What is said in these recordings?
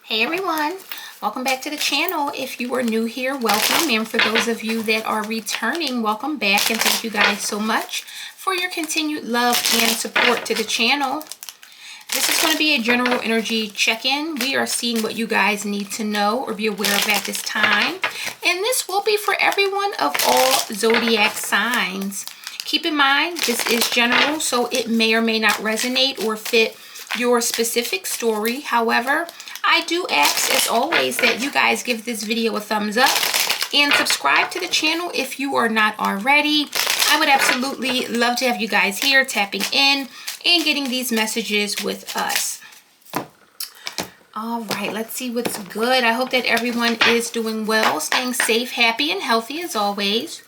Hey everyone, welcome back to the channel. If you are new here, welcome, and for those of you that are returning, welcome back, and thank you guys so much for your continued love and support to the channel. This is going to be a general energy check-in. We are seeing what you guys need to know or be aware of at this time, and this will be for everyone of all zodiac signs. Keep in mind, this is general, so it may or may not resonate or fit your specific story. However, I do ask, as always, that you guys give this video a thumbs up and subscribe to the channel if you are not already. I would absolutely love to have you guys here tapping in and getting these messages with us. All right, let's see what's good. I hope that everyone is doing well, staying safe, happy, and healthy as always.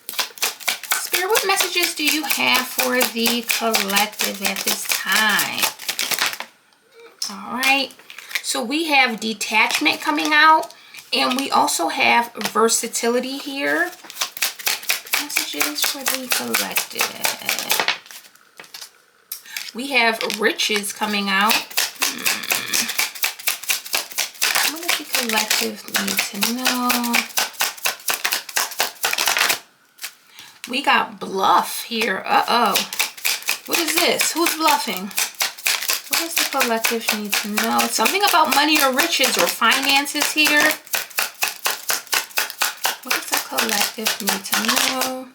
Spirit, what messages do you have for the collective at this time? All right. So we have detachment coming out, and we also have versatility here. Messages for the collective. We have riches coming out. What does the collective need to know? We got bluff here. Uh-oh. What is this? Who's bluffing? What does the collective need to know? Something about money or riches or finances here. What does the collective need to know?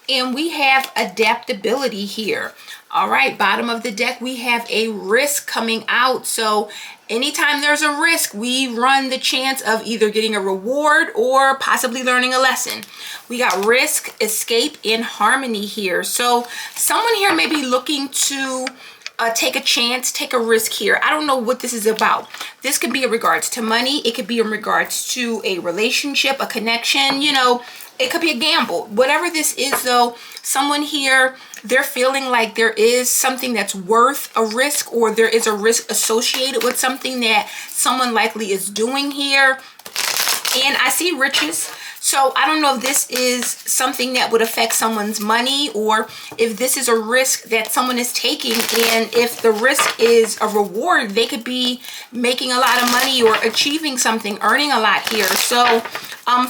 And we have adaptability here. All right, bottom of the deck, we have a risk coming out. So anytime there's a risk, we run the chance of either getting a reward or possibly learning a lesson. We got risk, escape, and harmony here. So someone here may be looking to take a chance, take a risk here. I don't know what this is about. This could be in regards to money. It could be in regards to a relationship, a connection, you know, it could be a gamble. Whatever this is though, someone here, they're feeling like there is something that's worth a risk, or there is a risk associated with something that someone likely is doing here. And I see riches. So I don't know if this is something that would affect someone's money, or if this is a risk that someone is taking, and if the risk is a reward, they could be making a lot of money or achieving something, earning a lot here. So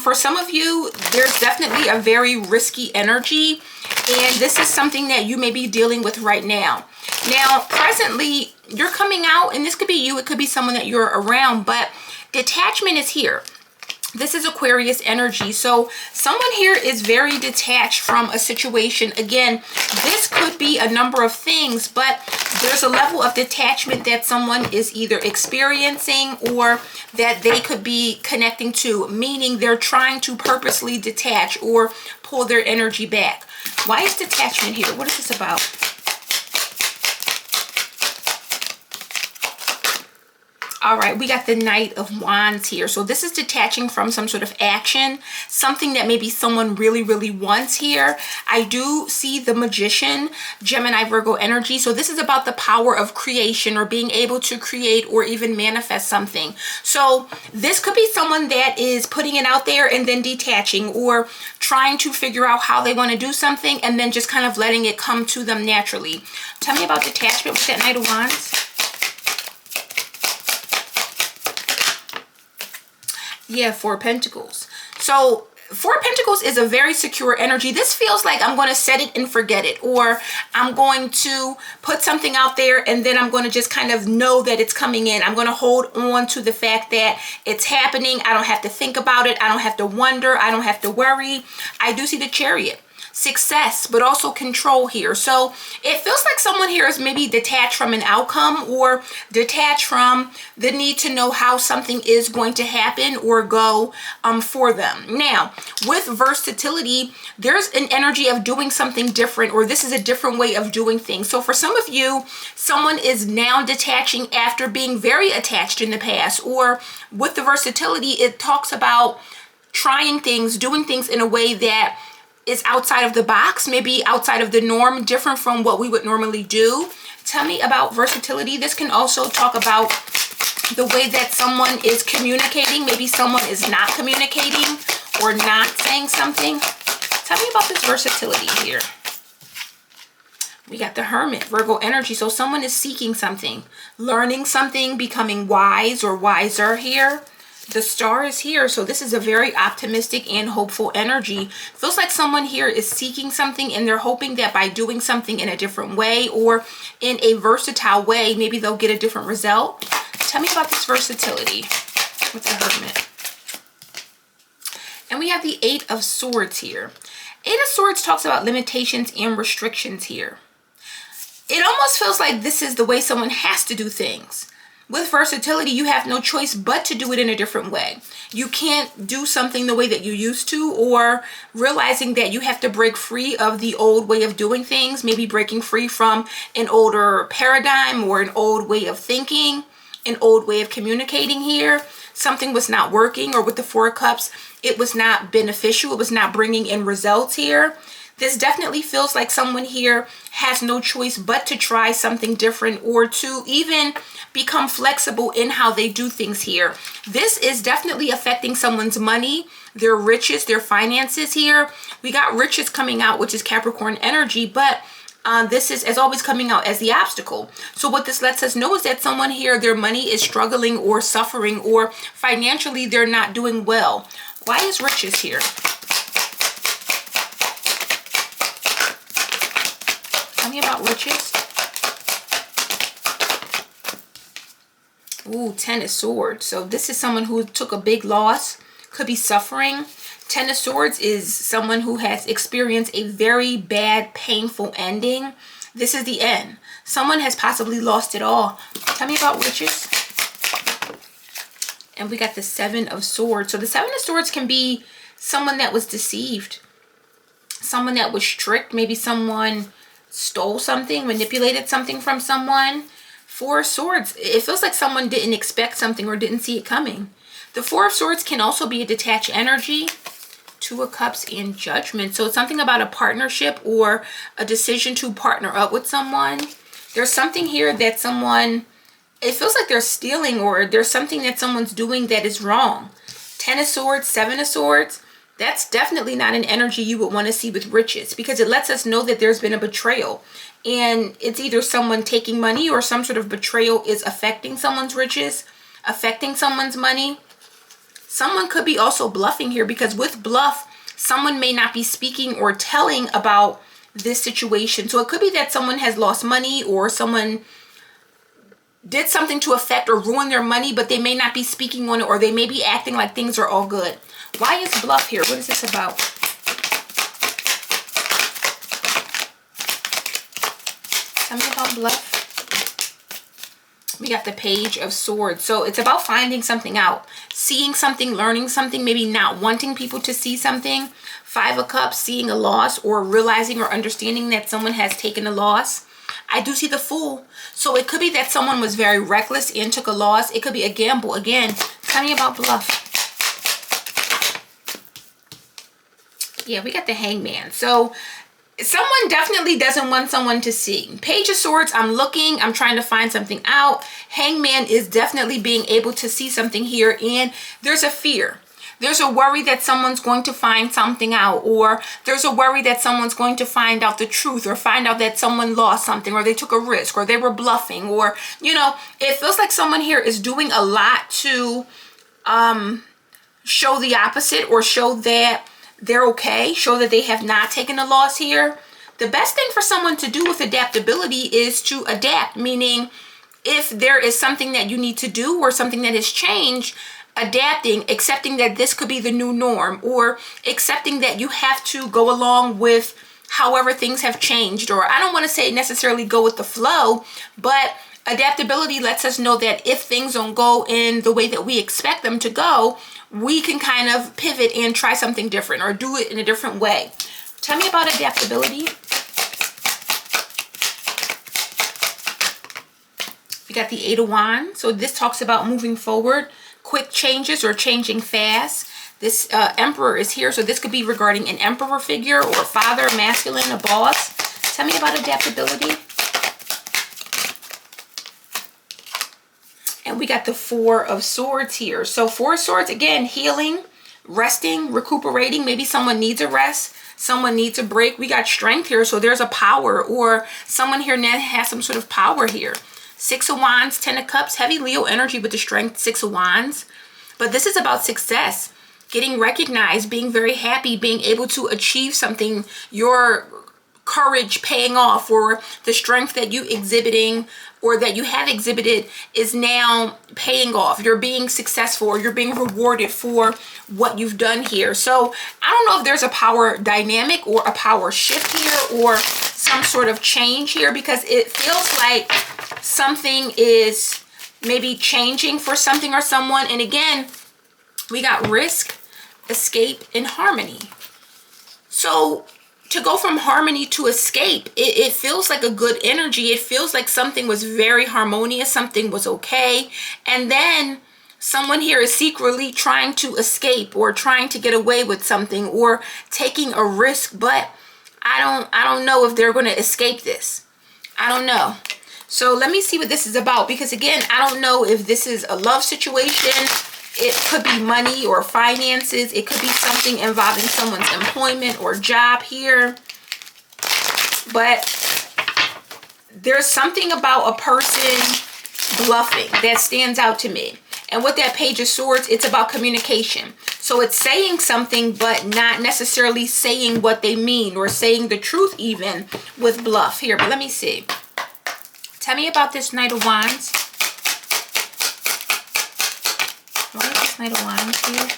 for some of you, there's definitely a very risky energy, and this is something that you may be dealing with right now. Now, presently, you're coming out, and this could be you, it could be someone that you're around, but detachment is here. This is Aquarius energy. So someone here is very detached from a situation. Again, this could be a number of things, but there's a level of detachment that someone is either experiencing or that they could be connecting to, meaning they're trying to purposely detach or pull their energy back. Why is detachment here? What is this about? All right, we got the Knight of Wands here. So this is detaching from some sort of action, something that maybe someone really, really wants here. I do see the Magician, Gemini, Virgo energy. So this is about the power of creation, or being able to create or even manifest something. So this could be someone that is putting it out there and then detaching, or trying to figure out how they want to do something and then just kind of letting it come to them naturally. Tell me about detachment with that Knight of Wands. Yeah, Four of Pentacles. So Four of Pentacles is a very secure energy. This feels like I'm going to set it and forget it, or I'm going to put something out there and then I'm going to just kind of know that it's coming in. I'm going to hold on to the fact that it's happening. I don't have to think about it. I don't have to wonder. I don't have to worry. I do see the Chariot. Success, but also control here. So it feels like someone here is maybe detached from an outcome, or detached from the need to know how something is going to happen or go for them. Now, with versatility, there's an energy of doing something different, or this is a different way of doing things. So for some of you, someone is now detaching after being very attached in the past, or with the versatility, it talks about trying things, doing things in a way that is outside of the box, maybe outside of the norm, different from what we would normally do. Tell me about versatility. This can also talk about the way that someone is communicating. Maybe someone is not communicating or not saying something. Tell me about this versatility here. We got the Hermit, Virgo energy. So someone is seeking something, learning something, becoming wise or wiser here. The Star is here, so this is a very optimistic and hopeful energy. Feels like someone here is seeking something and they're hoping that by doing something in a different way or in a versatile way, maybe they'll get a different result. Tell me about this versatility with the Hermit. And we have the Eight of Swords here. Eight of Swords talks about limitations and restrictions here. It almost feels like this is the way someone has to do things. With versatility, you have no choice but to do it in a different way. You can't do something the way that you used to, or realizing that you have to break free of the old way of doing things, maybe breaking free from an older paradigm or an old way of thinking, an old way of communicating here. Something was not working, or with the Four of Cups, it was not beneficial. It was not bringing in results here. This definitely feels like someone here has no choice but to try something different, or to even become flexible in how they do things here. This is definitely affecting someone's money, their riches, their finances here. We got riches coming out, which is Capricorn energy, but this is, as always, coming out as the obstacle. So what this lets us know is that someone here, their money is struggling or suffering, or financially they're not doing well. Why is riches here? Tell me about riches. Ooh, Ten of Swords. So this is someone who took a big loss, could be suffering. Ten of Swords is someone who has experienced a very bad, painful ending. This is the end. Someone has possibly lost it all. Tell me about riches. And we got the Seven of Swords. So the Seven of Swords can be someone that was deceived, someone that was tricked, maybe someone stole something, manipulated something from someone. Four of Swords, it feels like someone didn't expect something or didn't see it coming. The Four of Swords can also be a detached energy. Two of Cups and Judgment. So it's something about a partnership or a decision to partner up with someone. There's something here that someone, it feels like they're stealing, or there's something that someone's doing that is wrong. Ten of Swords, Seven of Swords. That's definitely not an energy you would want to see with riches, because it lets us know that there's been a betrayal. And it's either someone taking money, or some sort of betrayal is affecting someone's riches, affecting someone's money. Someone could be also bluffing here, because with bluff, someone may not be speaking or telling about this situation. So it could be that someone has lost money, or someone did something to affect or ruin their money, but they may not be speaking on it, or they may be acting like things are all good. Why is bluff here? What is this about? Tell me about bluff. We got the Page of Swords. So it's about finding something out, seeing something, learning something, maybe not wanting people to see something. Five of Cups, seeing a loss, or realizing or understanding that someone has taken a loss. I do see the Fool. So it could be that someone was very reckless and took a loss. It could be a gamble. Again, tell me about bluff. Yeah, we got the Hangman. So someone definitely doesn't want someone to see. Page of Swords, I'm looking, I'm trying to find something out. Hangman is definitely being able to see something here, and there's a fear. There's a worry that someone's going to find something out, or there's a worry that someone's going to find out the truth, or find out that someone lost something, or they took a risk, or they were bluffing, or, you know, it feels like someone here is doing a lot to show the opposite, or show that they're okay, show that they have not taken a loss here. The best thing for someone to do with adaptability is to adapt, meaning if there is something that you need to do, or something that has changed, adapting, accepting that this could be the new norm, or accepting that you have to go along with however things have changed. Or I don't want to say necessarily go with the flow, but adaptability lets us know that if things don't go in the way that we expect them to go, we can kind of pivot and try something different, or do it in a different way. Tell me about adaptability. We got the Eight of Wands. So this talks about moving forward, quick changes, or changing fast. This Emperor is here. So this could be regarding an emperor figure, or father, masculine, a boss. Tell me about adaptability. And we got the Four of Swords here. So Four of Swords, again, healing, resting, recuperating. Maybe someone needs a rest. someone needs a break. We got strength here, so there's a power, or someone here now has some sort of power here. 6 of Wands, 10 of Cups, heavy Leo energy with the strength, 6 of Wands. But this is about success, getting recognized, being very happy, being able to achieve something, your courage paying off, or the strength that you exhibiting or that you have exhibited is now paying off. You're being successful, or you're being rewarded for what you've done here. So I don't know if there's a power dynamic or a power shift here or some sort of change here, because it feels like something is maybe changing for something or someone. And again, we got risk, escape, and harmony. So to go from harmony to escape, it feels like a good energy. It feels like something was very harmonious, something was okay. And then someone here is secretly trying to escape or trying to get away with something or taking a risk, but I don't know if they're going to escape this. I don't know. So let me see what this is about, because again, I don't know if this is a love situation. It could be money or finances. It could be something involving someone's employment or job here. But there's something about a person bluffing that stands out to me. And with that Page of Swords, it's about communication. So it's saying something, but not necessarily saying what they mean or saying the truth even with bluff here. But let me see. Tell me about this Knight of Wands. Why is this Knight of Wands here?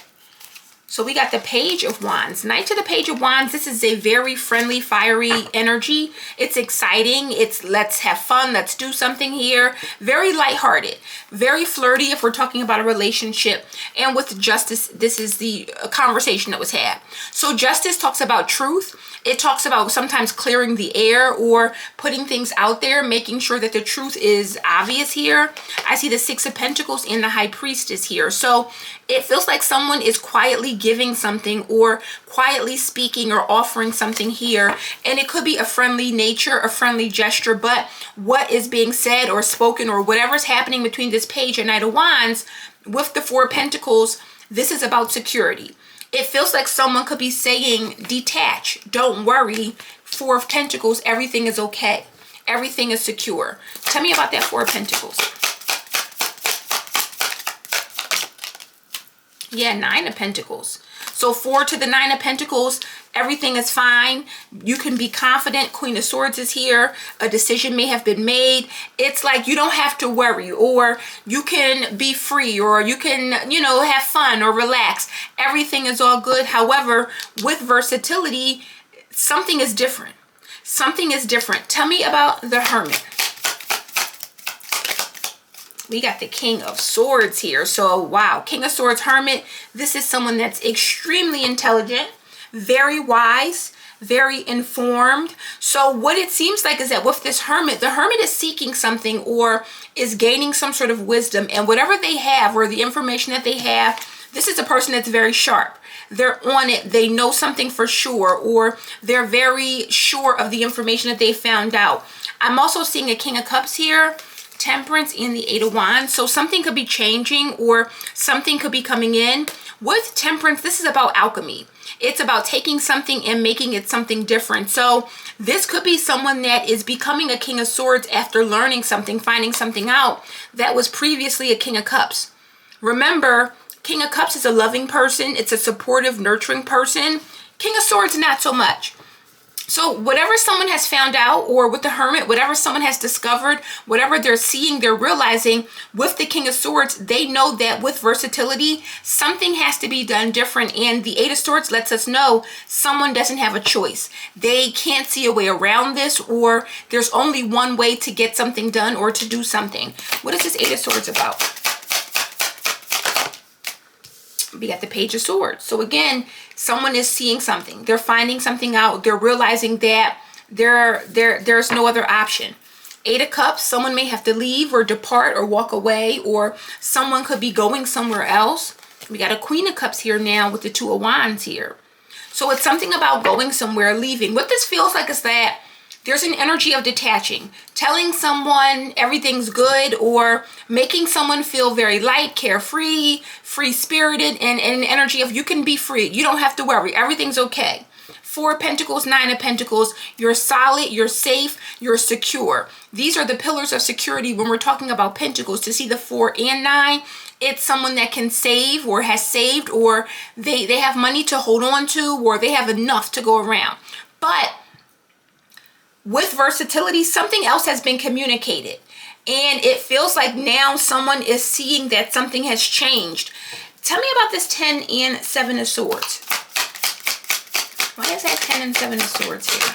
So we got the Page of Wands. Knight to the Page of Wands. This is a very friendly, fiery energy. It's exciting. It's let's have fun. Let's do something here. Very lighthearted. Very flirty if we're talking about a relationship. And with Justice, this is the conversation that was had. So Justice talks about truth. It talks about sometimes clearing the air or putting things out there, making sure that the truth is obvious here. I see the Six of Pentacles and the High Priestess here. So it feels like someone is quietly giving something or quietly speaking or offering something here. And it could be a friendly nature, a friendly gesture, but what is being said or spoken or whatever's happening between this Page and Knight of Wands with the Four of Pentacles, this is about security. It feels like someone could be saying, detach, don't worry, Four of Pentacles, everything is okay. Everything is secure. Tell me about that Four of Pentacles. Yeah, Nine of Pentacles. So 4 to the 9 of Pentacles, everything is fine. You can be confident. Queen of Swords is here. A decision may have been made. It's like you don't have to worry, or you can be free, or you can, you know, have fun or relax. Everything is all good. However, with versatility, something is different. Something is different. Tell me about the Hermit. We got the King of Swords here. So, wow. King of Swords, Hermit. This is someone that's extremely intelligent, very wise, very informed. So what it seems like is that with this Hermit, the Hermit is seeking something or is gaining some sort of wisdom. And whatever they have or the information that they have, this is a person that's very sharp. They're on it. They know something for sure, or they're very sure of the information that they found out. I'm also seeing a King of Cups here. Temperance and the Eight of Wands. So something could be changing or something could be coming in. With Temperance, this is about alchemy. It's about taking something and making it something different. So this could be someone that is becoming a King of Swords after learning something, finding something out that was previously a King of Cups. Remember, King of Cups is a loving person. It's a supportive, nurturing person. King of Swords, not so much. So whatever someone has found out, or with the Hermit, whatever someone has discovered, whatever they're seeing, they're realizing with the King of Swords, they know that with versatility, something has to be done different. And the Eight of Swords lets us know someone doesn't have a choice. They can't see a way around this, or there's only one way to get something done or to do something. What is this Eight of Swords about? We got the Page of Swords. So again, someone is seeing something. They're finding something out. They're realizing that there's no other option. Eight of Cups, someone may have to leave or depart or walk away, or someone could be going somewhere else. We got a Queen of Cups here now with the Two of Wands here. So it's something about going somewhere, leaving. What this feels like is that there's an energy of detaching, telling someone everything's good, or making someone feel very light, carefree, free-spirited, and an energy of you can be free. You don't have to worry. Everything's okay. Four of Pentacles, Nine of Pentacles. You're solid, you're safe, you're secure. These are the pillars of security when we're talking about Pentacles. To see the 4 and 9, it's someone that can save or has saved, or they have money to hold on to, or they have enough to go around. But with versatility, something else has been communicated. And it feels like now someone is seeing that something has changed. Tell me about this 10 and 7 of Swords. Why is that 10 and 7 of Swords here?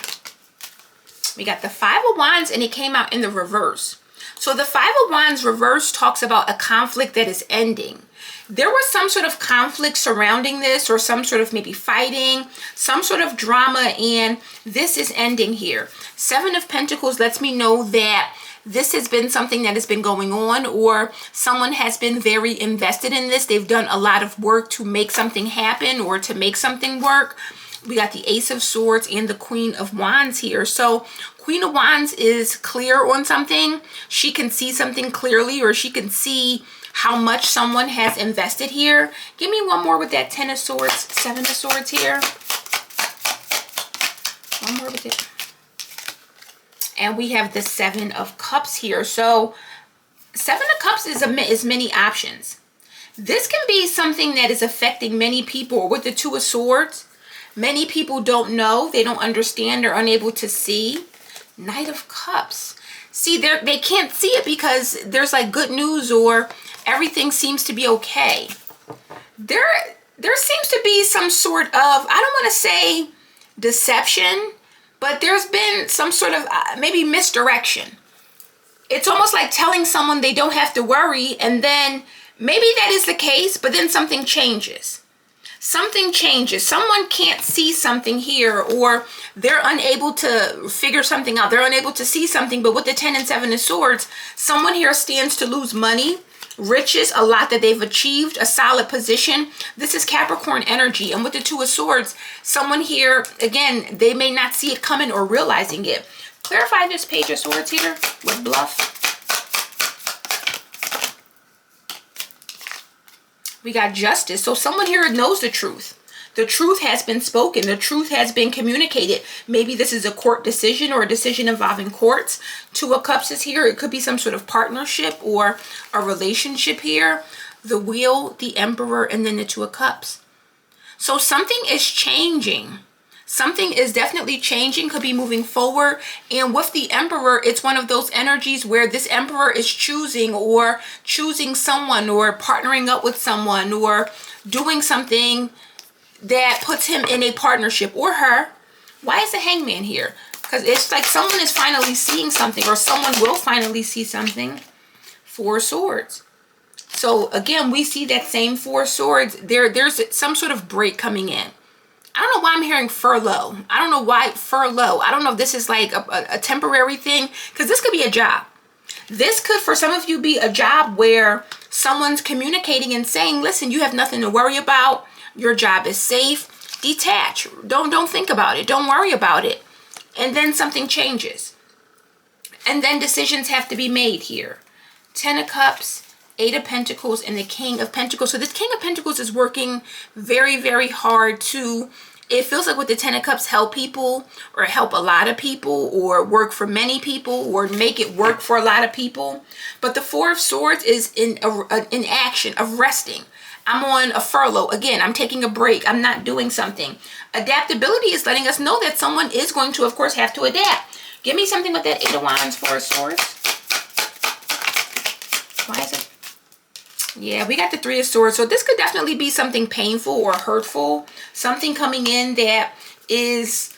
We got the 5 of Wands and it came out in the reverse. So the 5 of Wands reverse talks about a conflict that is ending. There was some sort of conflict surrounding this, or some sort of maybe fighting, some sort of drama, and this is ending here. 7 of Pentacles lets me know that this has been something that has been going on, or someone has been very invested in this. They've done a lot of work to make something happen or to make something work. We got the Ace of Swords and the Queen of Wands here. So Queen of Wands is clear on something. She can see something clearly, or she can see how much someone has invested here. Give me one more with that 10 of Swords, 7 of Swords here. One more with it. And we have the 7 of Cups here. So 7 of Cups is many options. This can be something that is affecting many people. With the 2 of Swords, many people don't know, they don't understand, they're unable to see. Knight of Cups. See, they can't see it because there's like good news, or everything seems to be okay. There seems to be some sort of, I don't want to say deception, but there's been some sort of maybe misdirection. It's almost like telling someone they don't have to worry, and then maybe that is the case, but then something changes. Something changes. Someone can't see something here, or they're unable to figure something out. They're unable to see something. But with the 10 and 7 of Swords, someone here stands to lose money, riches, a lot that they've achieved, a solid position. This is Capricorn energy. And with the 2 of Swords, someone here, again, they may not see it coming or realizing it. Clarify this Page of Swords here with bluff. We got Justice. So someone here knows the truth. The truth has been spoken. The truth has been communicated. Maybe this is a court decision or a decision involving courts. 2 of Cups is here. It could be some sort of partnership or a relationship here. The Wheel, the Emperor, and then the 2 of Cups. So something is changing. Something is definitely changing, could be moving forward. And with the Emperor, it's one of those energies where this Emperor is choosing someone, or partnering up with someone, or doing something that puts him in a partnership, or her. Why is the Hangman here? Because it's like someone is finally seeing something, or someone will finally see something. 4 of Swords. So again, we see that same 4 of Swords. There's some sort of break coming in. I don't know why I'm hearing furlough. I don't know why furlough. I don't know if this is like a temporary thing, because this could be a job. This could, for some of you, be a job where someone's communicating and saying, listen, you have nothing to worry about. Your job is safe. Detach. Don't think about it. Don't worry about it. And then something changes. And then decisions have to be made here. 10 of Cups, 8 of Pentacles, and the King of Pentacles. So this King of Pentacles is working very, very hard to, it feels like with the 10 of Cups, help people, or help a lot of people, or work for many people, or make it work for a lot of people. But the 4 of Swords is in action of resting. I'm on a furlough. Again, I'm taking a break. I'm not doing something. Adaptability is letting us know that someone is going to, of course, have to adapt. Give me something with that 8 of Wands, 4 of Swords. Why is it? Yeah, we got the 3 of Swords. So this could definitely be something painful or hurtful. Something coming in that is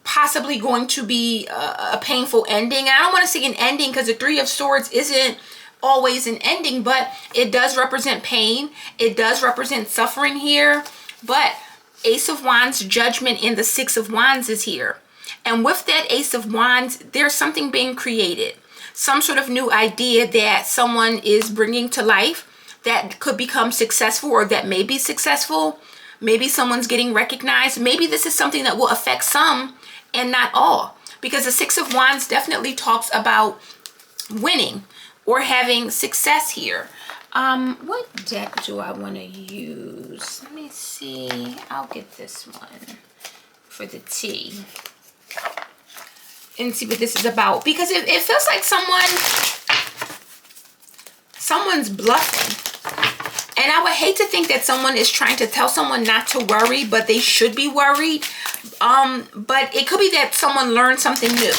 possibly going to be a painful ending. And I don't want to say an ending, because the 3 of Swords isn't always an ending, but it does represent pain. It does represent suffering here. But Ace of Wands, Judgment, and the 6 of Wands is here. And with that Ace of Wands, there's something being created. Some sort of new idea that someone is bringing to life that could become successful, or that may be successful. Maybe someone's getting recognized. Maybe this is something that will affect some and not all. Because the 6 of Wands definitely talks about winning or having success here. What deck do I want to use? Let me see. I'll get this one for the T. And see what this is about. Because it feels like someone's bluffing. And I would hate to think that someone is trying to tell someone not to worry, but they should be worried. But it could be that someone learned something new,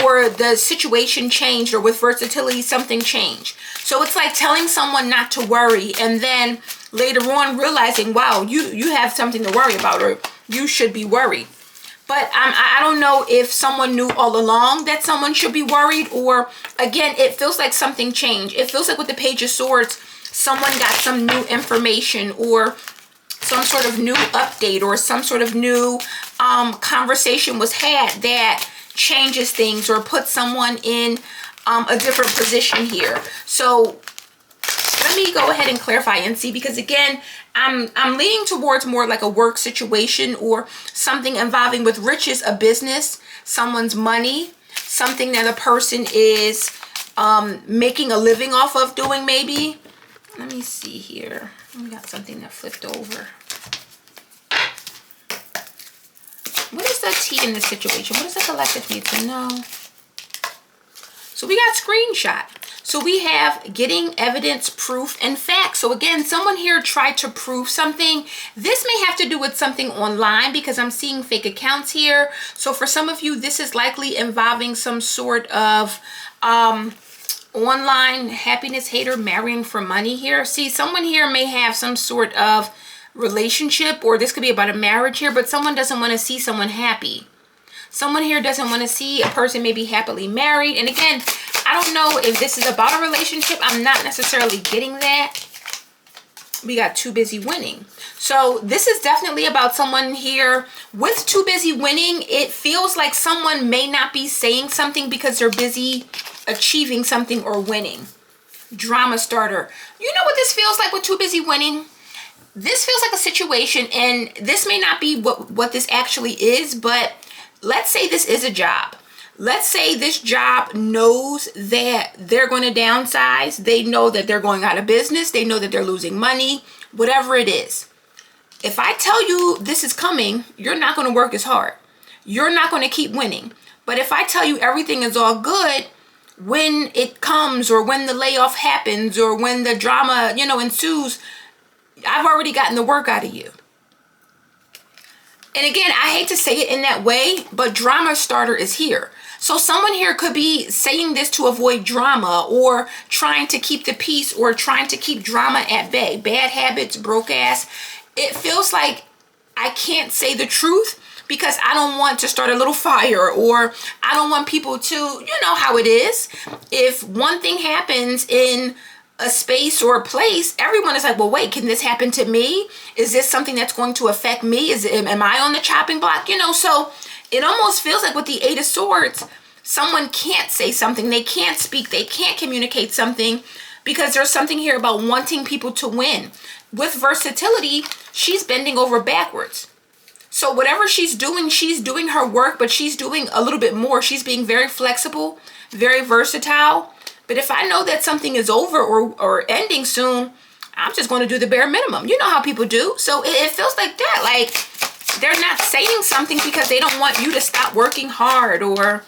or the situation changed, or with versatility, something changed. So it's like telling someone not to worry, and then later on realizing, wow, you have something to worry about, or you should be worried. But I don't know if someone knew all along that someone should be worried, or again, it feels like something changed. It feels like with the Page of Swords, someone got some new information, or some sort of new update, or some sort of new conversation was had that changes things, or puts someone in a different position here. So let me go ahead and clarify and see, because again, I'm leaning towards more like a work situation, or something involving with riches, a business, someone's money, something that a person is making a living off of doing, maybe. Let me see here. We got something that flipped over. What is the T in this situation? What does the collective need to know? So we got screenshot. So we have getting evidence, proof, and facts. So again, someone here tried to prove something. This may have to do with something online, because I'm seeing fake accounts here. So for some of you, this is likely involving some sort of online happiness hater marrying for money here. See, someone here may have some sort of relationship, or this could be about a marriage here, but someone doesn't want to see someone happy. Someone here doesn't want to see a person maybe happily married. And again, I don't know if this is about a relationship. I'm not necessarily getting that. We got too busy winning. So this is definitely about someone here with too busy winning. It feels like someone may not be saying something because they're busy achieving something or winning. Drama starter. You know what this feels like with too busy winning? This feels like a situation, and this may not be what this actually is, but let's say this is a job. Let's say this job knows that they're going to downsize. They know that they're going out of business. They know that they're losing money, whatever it is. If I tell you this is coming, you're not going to work as hard. You're not going to keep winning. But if I tell you everything is all good, when it comes, or when the layoff happens, or when the drama, ensues, I've already gotten the work out of you. And again, I hate to say it in that way, but drama starter is here. So someone here could be saying this to avoid drama, or trying to keep the peace, or trying to keep drama at bay. Bad habits, broke ass. It feels like I can't say the truth because I don't want to start a little fire, or I don't want people to, you know how it is. If one thing happens in a space or a place, everyone is like, well, wait, can this happen to me? Is this something that's going to affect me? Am I on the chopping block? So it almost feels like with the Eight of Swords, someone can't say something. They can't speak. They can't communicate something, because there's something here about wanting people to win. With versatility, she's bending over backwards. So whatever she's doing her work, but she's doing a little bit more. She's being very flexible, very versatile. But if I know that something is over or ending soon, I'm just going to do the bare minimum. You know how people do. So it feels like that. Like they're not saying something because they don't want you to stop working hard, or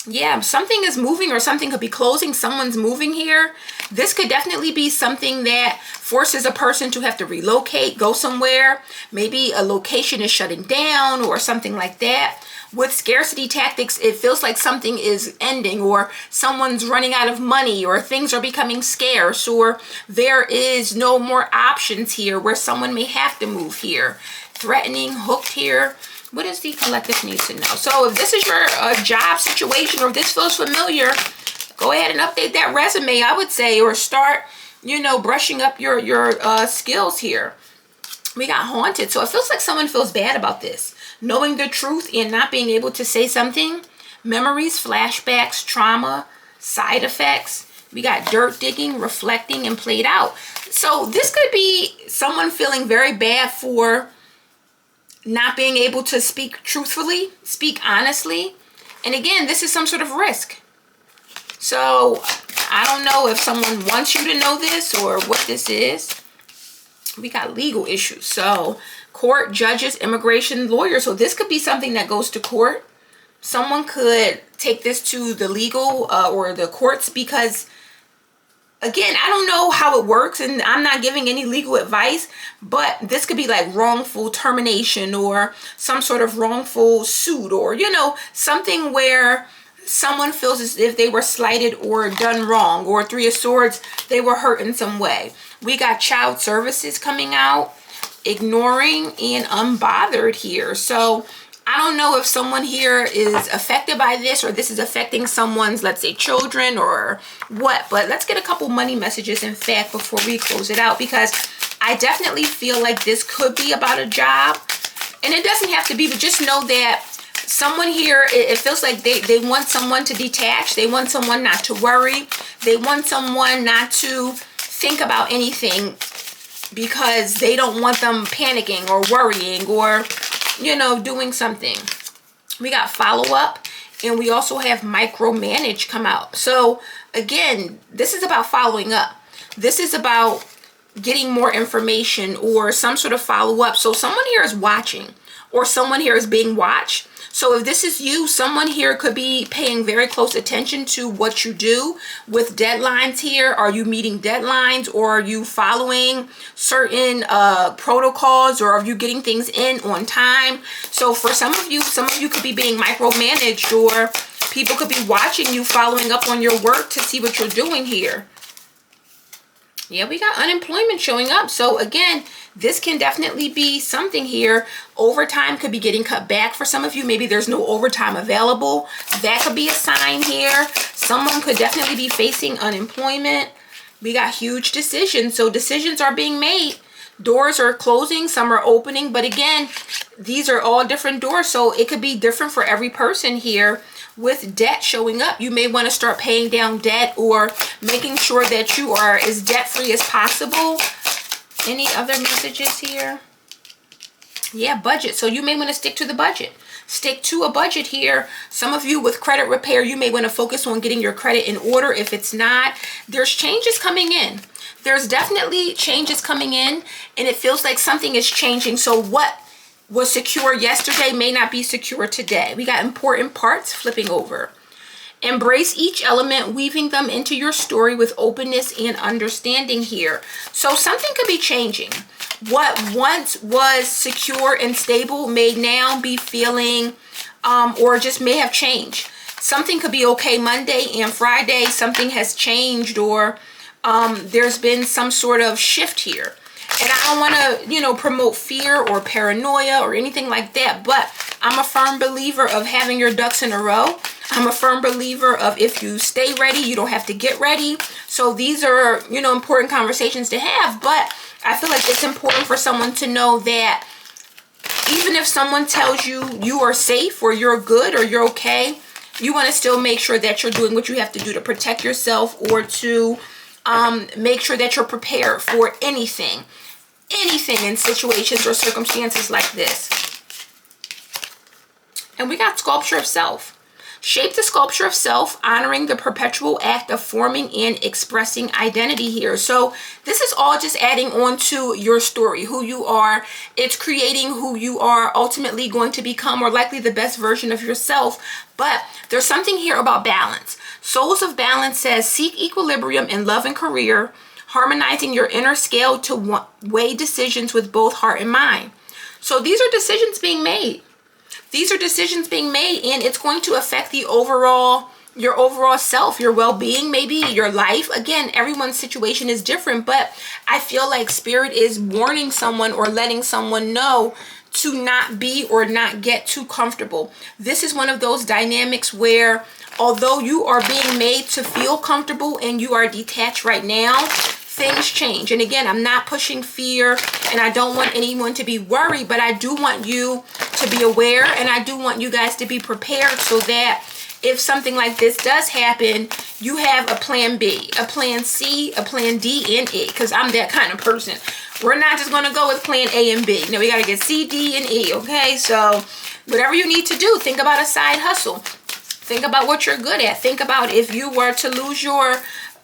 yeah, something is moving, or something could be closing. Someone's moving here. This could definitely be something that forces a person to have to relocate, go somewhere. Maybe a location is shutting down, or something like that. With scarcity tactics, it feels like something is ending, or someone's running out of money, or things are becoming scarce, or there is no more options here, where someone may have to move here. Threatening, hooked here. What does the collective need to know? So if this is your job situation, or if this feels familiar, go ahead and update that resume, I would say, or start, brushing up your skills here. We got haunted. So it feels like someone feels bad about this. Knowing the truth and not being able to say something. Memories, flashbacks, trauma, side effects. We got dirt digging, reflecting, and played out. So this could be someone feeling very bad for not being able to speak truthfully, speak honestly. And again, this is some sort of risk. So I don't know if someone wants you to know this, or what this is. We got legal issues. So court, judges, immigration, lawyers. So this could be something that goes to court. Someone could take this to the legal or the courts, because again, I don't know how it works and I'm not giving any legal advice, but this could be like wrongful termination or some sort of wrongful suit, or, you know, something where someone feels as if they were slighted or done wrong, or Three of Swords, they were hurt in some way. We got child services coming out, ignoring and unbothered here. So I don't know if someone here is affected by this, or this is affecting someone's, let's say, children or what, but let's get a couple money messages, in fact, before we close it out, because I definitely feel like this could be about a job. And it doesn't have to be, but just know that someone here, it feels like they want someone to detach. They want someone not to worry. They want someone not to think about anything, because they don't want them panicking or worrying or, you know, doing something. We got follow-up, and we also have micromanage come out. So again, this is about following up. This is about getting more information or some sort of follow-up. So someone here is watching, or someone here is being watched. So if this is you, someone here could be paying very close attention to what you do with deadlines here. Are you meeting deadlines, or are you following certain protocols, or are you getting things in on time? So for some of you could be being micromanaged, or people could be watching you, following up on your work to see what you're doing here. Yeah, we got unemployment showing up. So again, this can definitely be something here. Overtime could be getting cut back for some of you. Maybe there's no overtime available. That could be a sign here. Someone could definitely be facing unemployment. We got huge decisions. So decisions are being made. Doors are closing, some are opening. But again, these are all different doors. So it could be different for every person here. With debt showing up, you may want to start paying down debt, or making sure that you are as debt-free as possible. Any other messages here? Yeah, budget. So you may want to stick to the budget. Stick to a budget here. Some of you with credit repair, you may want to focus on getting your credit in order. If it's not, there's changes coming in. There's definitely changes coming in, and it feels like something is changing. So what was secure yesterday may not be secure today. We got important parts flipping over. Embrace each element, weaving them into your story with openness and understanding here. So something could be changing. What once was secure and stable may now be feeling, or just may have changed. Something could be okay Monday, and Friday something has changed, or there's been some sort of shift here. And I don't want to, you know, promote fear or paranoia or anything like that, but I'm a firm believer of having your ducks in a row. I'm a firm believer of, if you stay ready, you don't have to get ready. So these are, you know, important conversations to have, but I feel like it's important for someone to know that even if someone tells you you are safe, or you're good, or you're okay, you want to still make sure that you're doing what you have to do to protect yourself, or to make sure that you're prepared for anything in situations or circumstances like this. And we got sculpture of self. Shape the sculpture of self, honoring the perpetual act of forming and expressing identity here. So this is all just adding on to your story, who you are. It's creating who you are ultimately going to become, or likely the best version of yourself. But there's something here about balance. Souls of Balance says, seek equilibrium in love and career, harmonizing your inner scale to weigh decisions with both heart and mind. So these are decisions being made. These are decisions being made, and it's going to affect the your overall self, your well-being, maybe your life. Again, everyone's situation is different, but I feel like Spirit is warning someone, or letting someone know to not be, or not get too comfortable. This is one of those dynamics where, although you are being made to feel comfortable and you are detached right now, things change. And again, I'm not pushing fear, and I don't want anyone to be worried, but I do want you to be aware, and I do want you guys to be prepared, so that if something like this does happen, you have a plan B, a plan C, a plan D, and E, because I'm that kind of person. We're not just going to go with plan A and B. No, we got to get C, D, and E, okay? So whatever you need to do, think about a side hustle. Think about what you're good at. Think about, if you were to lose your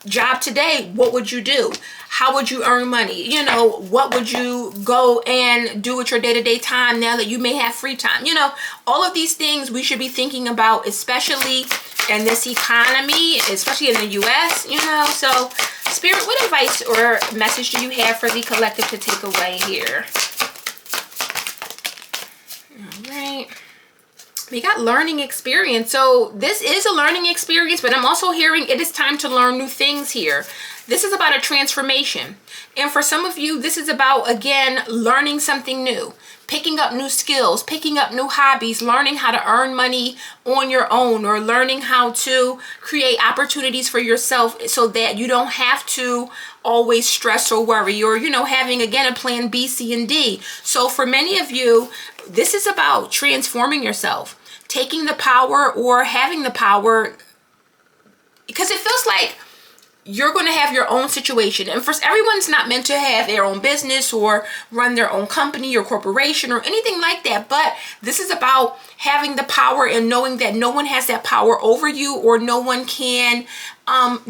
job today, what would you do? how would you earn money? You know, what would you go and do with your day-to-day time now that you may have free time? You know, all of these things we should be thinking about, especially in this economy, especially in the US, you know. So Spirit, what advice or message do you have for the collective to take away here? All right. We got learning experience. So this is a learning experience, but I'm also hearing it is time to learn new things here. This is about a transformation. And for some of you, this is about, again, learning something new, picking up new skills, picking up new hobbies, learning how to earn money on your own, or learning how to create opportunities for yourself so that you don't have to always stress or worry, or, you know, having, again, a plan B, C, and D. So for many of you, this is about transforming yourself, taking the power or having the power, because it feels like you're going to have your own situation. And for everyone's not meant to have their own business or run their own company or corporation or anything like that. But this is about having the power and knowing that no one has that power over you, or no one can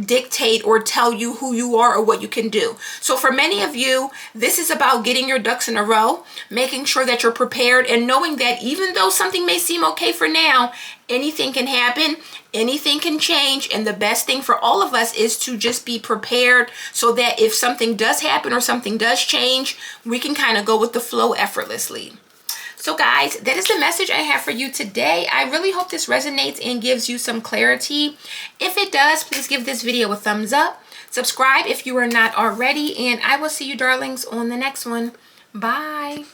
dictate or tell you who you are or what you can do. So for many of you, this is about getting your ducks in a row, making sure that you're prepared, and knowing that even though something may seem okay for now, anything can happen, anything can change. And the best thing for all of us is to just be prepared, so that if something does happen or something does change, we can kind of go with the flow effortlessly. So guys, that is the message I have for you today. I really hope this resonates and gives you some clarity. If it does, please give this video a thumbs up. Subscribe if you are not already, and I will see you darlings on the next one. Bye.